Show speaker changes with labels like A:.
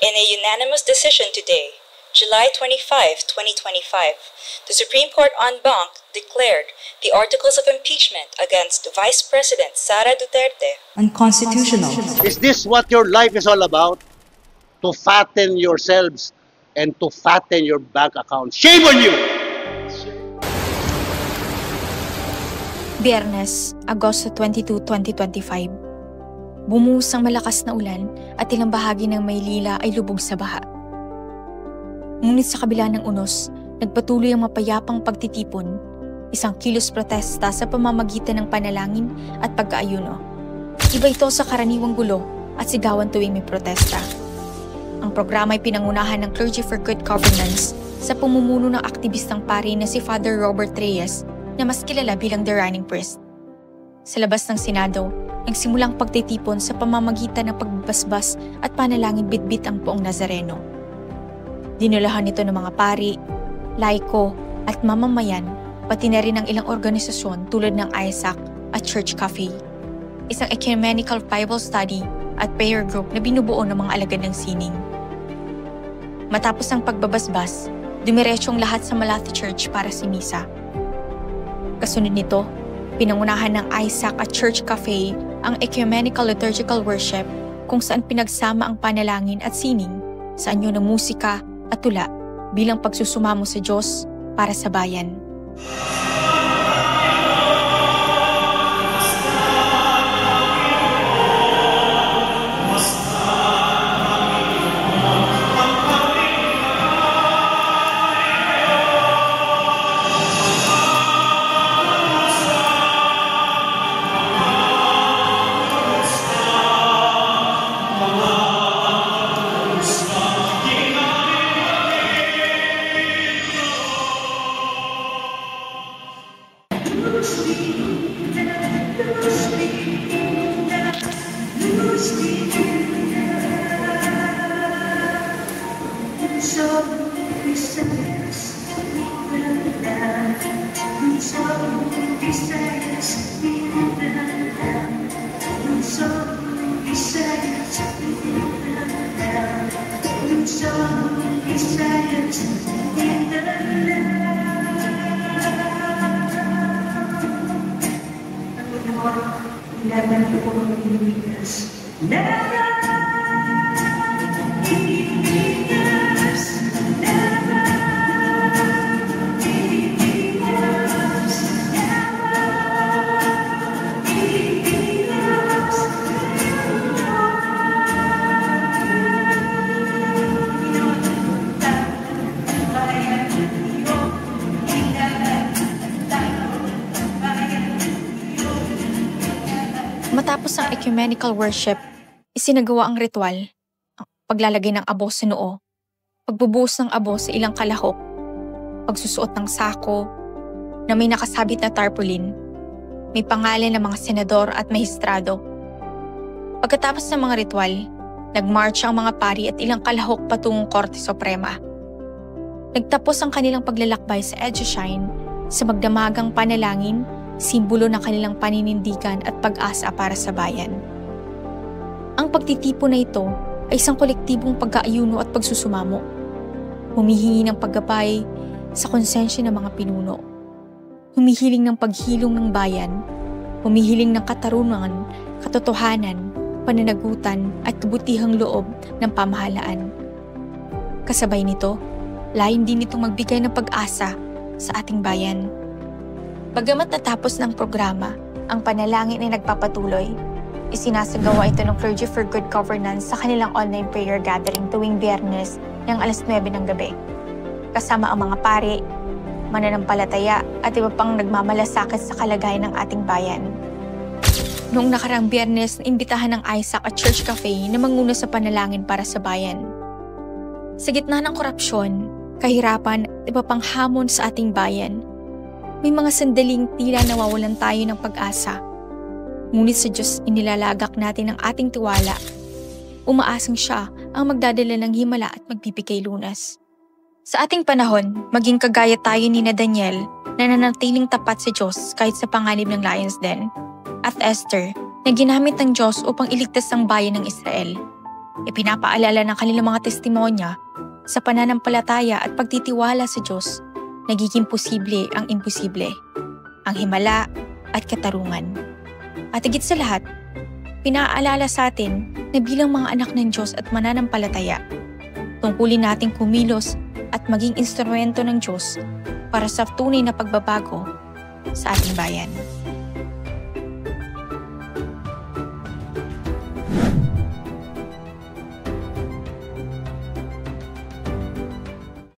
A: In a unanimous decision today, July 25, 2025, the Supreme Court en banc declared the articles of impeachment against Vice President Sara Duterte
B: unconstitutional.
C: Is this what your life is all about? To fatten yourselves and to fatten your bank accounts. Shame on you!
D: Biyernes, Agosto 22, 2025. Bumuhos ang malakas na ulan at ilang bahagi ng Maynila ay lubog sa baha. Ngunit sa kabila ng unos, nagpatuloy ang mapayapang pagtitipon, isang kilos protesta sa pamamagitan ng panalangin at pag-aayuno. Iba ito sa karaniwang gulo at sigawan tuwing may protesta. Ang programa ay pinangunahan ng Clergy for Good Governance sa pamumuno ng aktivistang pari na si Father Robert Reyes na mas kilala bilang The Running Priest. Sa labas ng Senado, nagsimulang pagtitipon sa pamamagitan ng pagbabasbas at panalangin bitbit ang Poong Nazareno. Dinulahan ito ng mga pari, laiko at mamamayan, pati na rin ng ilang organisasyon tulad ng ISAC at Church Cafe, isang ecumenical Bible study at prayer group na binubuo ng mga alagad ng sining. Matapos ang pagbabasbas, dumiretsyong lahat sa Malate Church para si Misa. Kasunod nito, pinangunahan ng ISAC at Church Cafe ang ecumenical liturgical worship kung saan pinagsama ang panalangin at sining sa anyo ng musika at tula bilang pagsusumamo sa Diyos para sa bayan. Matapos ang ecumenical worship, isinagawa ang ritual, ang paglalagay ng abo sa noo, pagbubuhos ng abo sa ilang kalahok, pagsusuot ng sako na may nakasabit na tarpaulin, may pangalan ng mga senador at maestrado. Pagkatapos ng mga ritual, nagmarch ang mga pari at ilang kalahok patungong Korte Suprema. Nagtapos ang kanilang paglalakbay sa Edusine sa magdamagang panalangin, simbolo ng kanilang paninindigan at pag-asa para sa bayan. Ang pagtitipon na ito ay isang kolektibong pag-aayuno at pagsusumamo. Humihingi ng paggabay sa konsensya ng mga pinuno. Humihiling ng paghilom ng bayan. Humihiling ng katarungan, katotohanan, pananagutan at kabutihang loob ng pamahalaan. Kasabay nito, layon din itong magbigay ng pag-asa sa ating bayan. Bagamat natapos ng programa, ang panalangin ay nagpapatuloy. Isinasagawa ito ng Clergy for Good Governance sa kanilang online prayer gathering tuwing Biyernes ng alas 9 ng gabi. Kasama ang mga pari, mananampalataya at iba pang nagmamalasakit sa kalagayan ng ating bayan. Noong nakaraang Biyernes, imbitahan ng ISAC at Church Cafe na manguna sa panalangin para sa bayan. Sa gitna ng korupsyon, kahirapan at iba pang hamon sa ating bayan, may mga sandaling tila nawawalan tayo ng pag-asa. Ngunit sa Diyos inilalagak natin ang ating tiwala. Umaasang siya ang magdadala ng himala at magbibigay lunas. Sa ating panahon, maging kagaya tayo ni Daniel na nanatiling tapat sa Diyos kahit sa panganib ng Lions Den, at Esther na ginamit ng Diyos upang iligtas ang bayan ng Israel. Ipinapaalala ng kanilang mga testimonya sa pananampalataya at pagtitiwala sa Diyos, nagiging posible ang imposible, ang himala at katarungan. At higit sa lahat, pinaalala sa atin na bilang mga anak ng Diyos at mananampalataya, tungkulin nating kumilos at maging instrumento ng Diyos para sa tunay na pagbabago sa ating bayan.